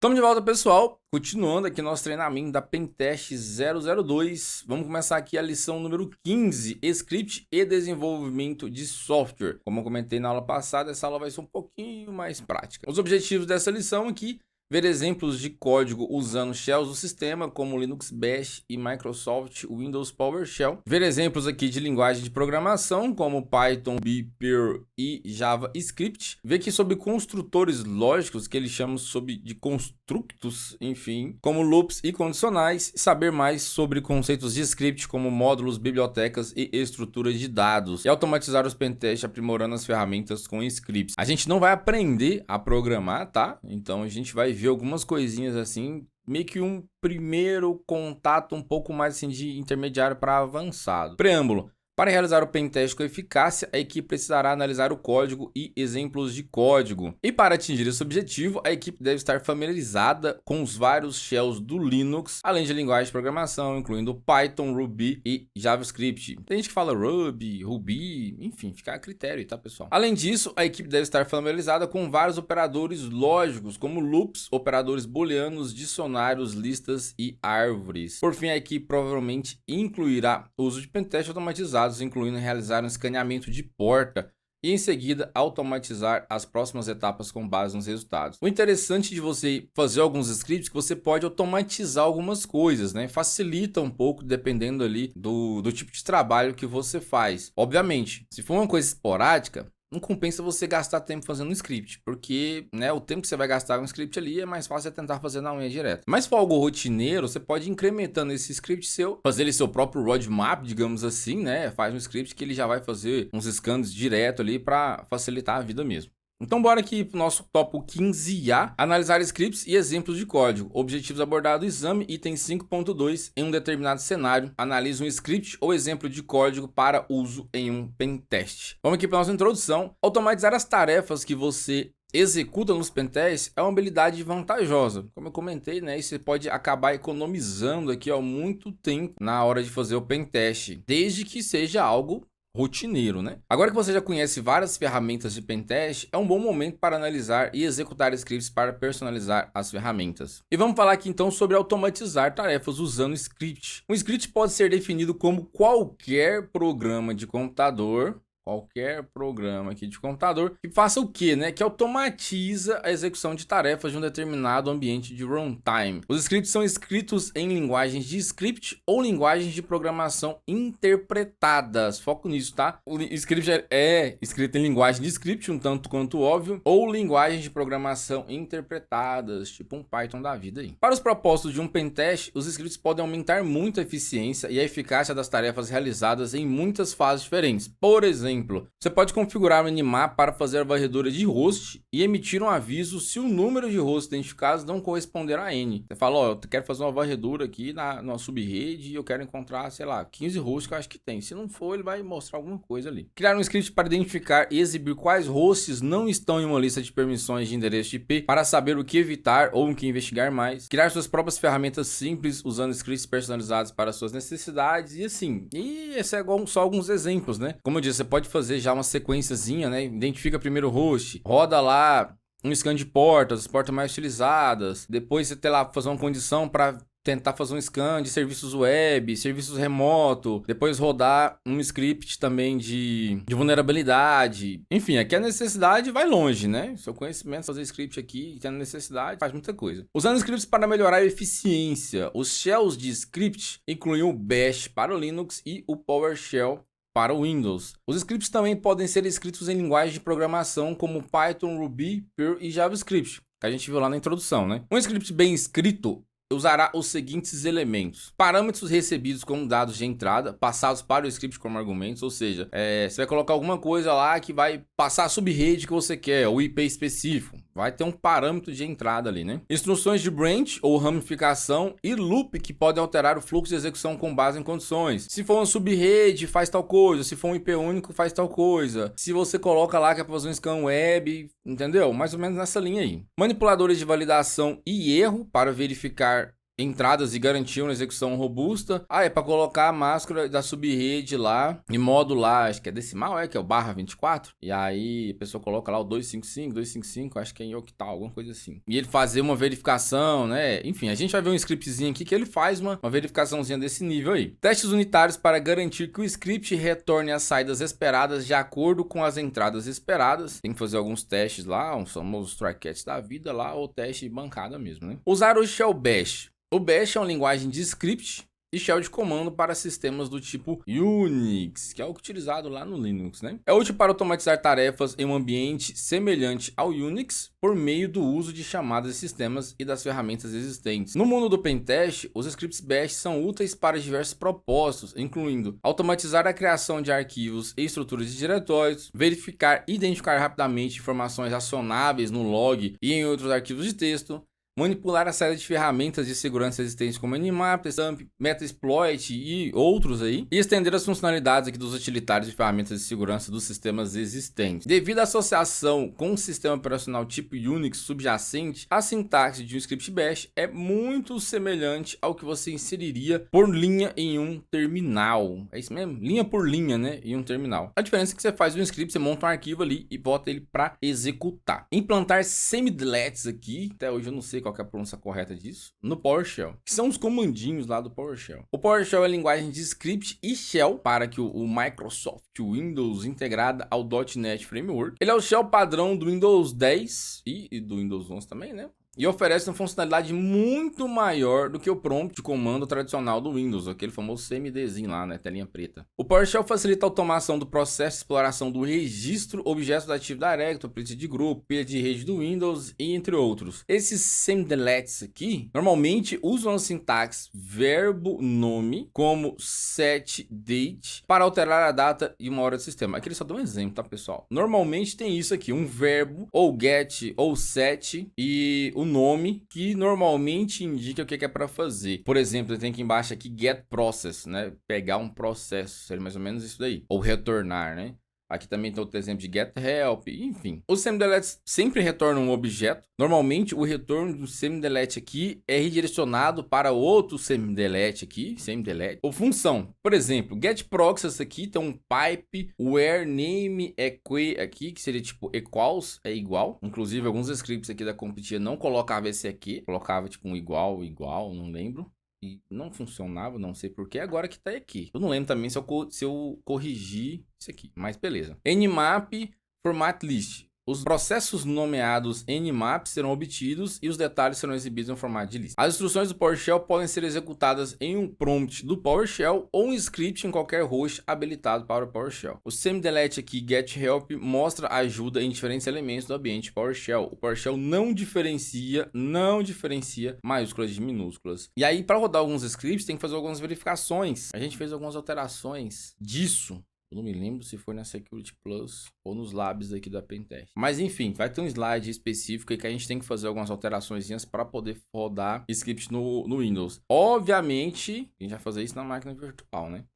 Estamos de volta, pessoal. Continuando aqui nosso treinamento da Pentest 002. Vamos começar aqui a lição número 15, Script e Desenvolvimento de Software. Como eu comentei na aula passada, essa aula vai ser um pouquinho mais prática. Os objetivos dessa lição aqui: ver exemplos de código usando shells do sistema, como Linux Bash e Microsoft Windows PowerShell. Ver exemplos aqui de linguagem de programação, como Python, Ruby, Perl e JavaScript. Ver aqui sobre construtores lógicos, que eles chamam de constructos, enfim, como loops e condicionais. Saber mais sobre conceitos de script, como módulos, bibliotecas e estruturas de dados. E automatizar os pentests aprimorando as ferramentas com scripts. A gente não vai aprender a programar, tá? Então a gente vai ver algumas coisinhas assim, meio que um primeiro contato um pouco mais assim de intermediário para avançado. Preâmbulo. Para realizar o pentest com eficácia, a equipe precisará analisar o código e exemplos de código. E para atingir esse objetivo, a equipe deve estar familiarizada com os vários shells do Linux, além de linguagem de programação, incluindo Python, Ruby e JavaScript. Tem gente que fala Ruby, enfim, fica a critério, tá, pessoal? Além disso, a equipe deve estar familiarizada com vários operadores lógicos, como loops, operadores booleanos, dicionários, listas e árvores. Por fim, a equipe provavelmente incluirá o uso de pentest automatizados, incluindo realizar um escaneamento de porta e em seguida automatizar as próximas etapas com base nos resultados. O interessante de você fazer alguns scripts é que você pode automatizar algumas coisas, né? Facilita um pouco dependendo ali do tipo de trabalho que você faz. Obviamente, se for uma coisa esporádica, não compensa você gastar tempo fazendo um script, porque, né, o tempo que você vai gastar com um script ali é mais fácil você tentar fazer na unha direto. Mas se for algo rotineiro, você pode ir incrementando esse script seu, fazer ele seu próprio roadmap, digamos assim, né? Faz um script que ele já vai fazer uns scans direto ali para facilitar a vida mesmo. Então bora aqui para o nosso tópico 15A, analisar scripts e exemplos de código. Objetivos abordados: exame, item 5.2, em um determinado cenário, analise um script ou exemplo de código para uso em um pentest. Vamos aqui para a nossa introdução. Automatizar as tarefas que você executa nos pentests é uma habilidade vantajosa. Como eu comentei, né, você pode acabar economizando aqui muito tempo na hora de fazer o pentest, desde que seja algo rotineiro, né? Agora que você já conhece várias ferramentas de pentest, é um bom momento para analisar e executar scripts para personalizar as ferramentas. E vamos falar aqui então sobre automatizar tarefas usando script. Um script pode ser definido como qualquer programa de computador que faça o quê, né? Que automatiza a execução de tarefas de um determinado ambiente de runtime. Os scripts são escritos em linguagens de script ou linguagens de programação interpretadas. Foco nisso, tá? O script é escrito em linguagem de script, um tanto quanto óbvio, ou linguagens de programação interpretadas, tipo um Python da vida aí. Para os propósitos de um pentest, os scripts podem aumentar muito a eficiência e a eficácia das tarefas realizadas em muitas fases diferentes. Por exemplo, você pode configurar o Minimap para fazer a varredura de host e emitir um aviso se o número de hosts identificados não corresponder a N. Você fala, eu quero fazer uma varredura aqui na subrede e eu quero encontrar, sei lá, 15 hosts que eu acho que tem. Se não for, ele vai mostrar alguma coisa ali. Criar um script para identificar e exibir quais hosts não estão em uma lista de permissões de endereço de IP para saber o que evitar ou o que investigar mais. Criar suas próprias ferramentas simples usando scripts personalizados para suas necessidades e assim. E esse é só alguns exemplos, né? Como eu disse, você pode fazer já uma sequenciazinha, né? Identifica primeiro o host, roda lá um scan de portas, as portas mais utilizadas. Depois você tem lá fazer uma condição para tentar fazer um scan de serviços web, serviços remoto, depois rodar um script também de vulnerabilidade. Enfim, aqui a necessidade vai longe, né? Seu conhecimento, fazer script aqui, tendo necessidade, faz muita coisa. Usando scripts para melhorar a eficiência. Os shells de script incluem o Bash para o Linux e o PowerShell para o Windows. Os scripts também podem ser escritos em linguagem de programação como Python, Ruby, Perl e JavaScript, que a gente viu lá na introdução, né? Um script bem escrito usará os seguintes elementos: parâmetros recebidos como dados de entrada, passados para o script como argumentos, ou seja, você vai colocar alguma coisa lá que vai passar a subrede que você quer, o IP específico, vai ter um parâmetro de entrada ali, né? Instruções de branch ou ramificação e loop que podem alterar o fluxo de execução com base em condições. Se for uma subrede, faz tal coisa, se for um IP único, faz tal coisa. Se você coloca lá que é para fazer um scan web, entendeu? Mais ou menos nessa linha aí. Manipuladores de validação e erro para verificar entradas e garantir uma execução robusta. Ah, é para colocar a máscara da subrede lá, em modo lá, acho que é decimal, que é o /24. E aí a pessoa coloca lá o 255, acho que é em octal, alguma coisa assim. E ele fazer uma verificação, né? Enfim, a gente vai ver um scriptzinho aqui que ele faz uma verificaçãozinha desse nível aí. Testes unitários para garantir que o script retorne as saídas esperadas de acordo com as entradas esperadas. Tem que fazer alguns testes lá, uns famosos try-catch da vida lá, ou teste de bancada mesmo, né? Usar o shell bash. O bash é uma linguagem de script e shell de comando para sistemas do tipo Unix, que é o utilizado lá no Linux, né? É útil para automatizar tarefas em um ambiente semelhante ao Unix por meio do uso de chamadas de sistemas e das ferramentas existentes. No mundo do pentest, os scripts bash são úteis para diversos propósitos, incluindo automatizar a criação de arquivos e estruturas de diretórios, verificar e identificar rapidamente informações acionáveis no log e em outros arquivos de texto, manipular a série de ferramentas de segurança existentes como Nmap, Stamp, Metasploit e outros aí, e estender as funcionalidades aqui dos utilitários de ferramentas de segurança dos sistemas existentes. Devido à associação com um sistema operacional tipo Unix subjacente, a sintaxe de um script bash é muito semelhante ao que você inseriria por linha em um terminal. É isso mesmo? Linha por linha, né? Em um terminal. A diferença é que você faz um script, você monta um arquivo ali e bota ele para executar. Implantar semi-deletes aqui, até hoje eu não sei qual que é a pronúncia correta disso, no PowerShell, que são os comandinhos lá do PowerShell. O PowerShell é a linguagem de script e shell para que o Microsoft Windows integrada ao .NET Framework. Ele é o shell padrão do Windows 10 e do Windows 11 também, né? E oferece uma funcionalidade muito maior do que o prompt de comando tradicional do Windows, aquele famoso CMDzinho lá, né, telinha preta. O PowerShell facilita a automação do processo de exploração do registro, objetos da Active Directory, política de grupo, pilha de rede do Windows e entre outros. Esses semi-deletes aqui, normalmente usam a sintaxe verbo nome como set date para alterar a data e uma hora do sistema. Aqui ele só dá um exemplo, tá, pessoal? Normalmente tem isso aqui, um verbo, ou get, ou set, e o nome que normalmente indica o que é para fazer. Por exemplo, tem aqui embaixo aqui get process, né? Pegar um processo, seria mais ou menos isso daí. Ou retornar, né? Aqui também tem outro exemplo de get help, enfim. Os semi-deletes sempre retornam um objeto. Normalmente o retorno do semi-delete aqui é redirecionado para outro semi-delete aqui, semi-delete, ou função. Por exemplo, get process aqui tem um pipe where name equi aqui, que seria tipo equals, é igual. Inclusive alguns scripts aqui da Competia não colocavam esse aqui, colocava tipo um igual, não lembro. E não funcionava, não sei porquê, agora que tá aqui. Eu não lembro também se eu corrigi isso aqui, mas beleza. Nmap format list. Os processos nomeados Nmap serão obtidos e os detalhes serão exibidos em formato de lista. As instruções do PowerShell podem ser executadas em um prompt do PowerShell ou um script em qualquer host habilitado para o PowerShell. O semi-delete aqui, getHelp, mostra ajuda em diferentes elementos do ambiente PowerShell. O PowerShell não diferencia maiúsculas de minúsculas. E aí, para rodar alguns scripts, tem que fazer algumas verificações. A gente fez algumas alterações disso. Eu não me lembro se foi na Security Plus ou nos labs aqui da Pentest. Mas enfim, vai ter um slide específico aí que a gente tem que fazer algumas alterações para poder rodar script no Windows. Obviamente, a gente vai fazer isso na máquina virtual, né?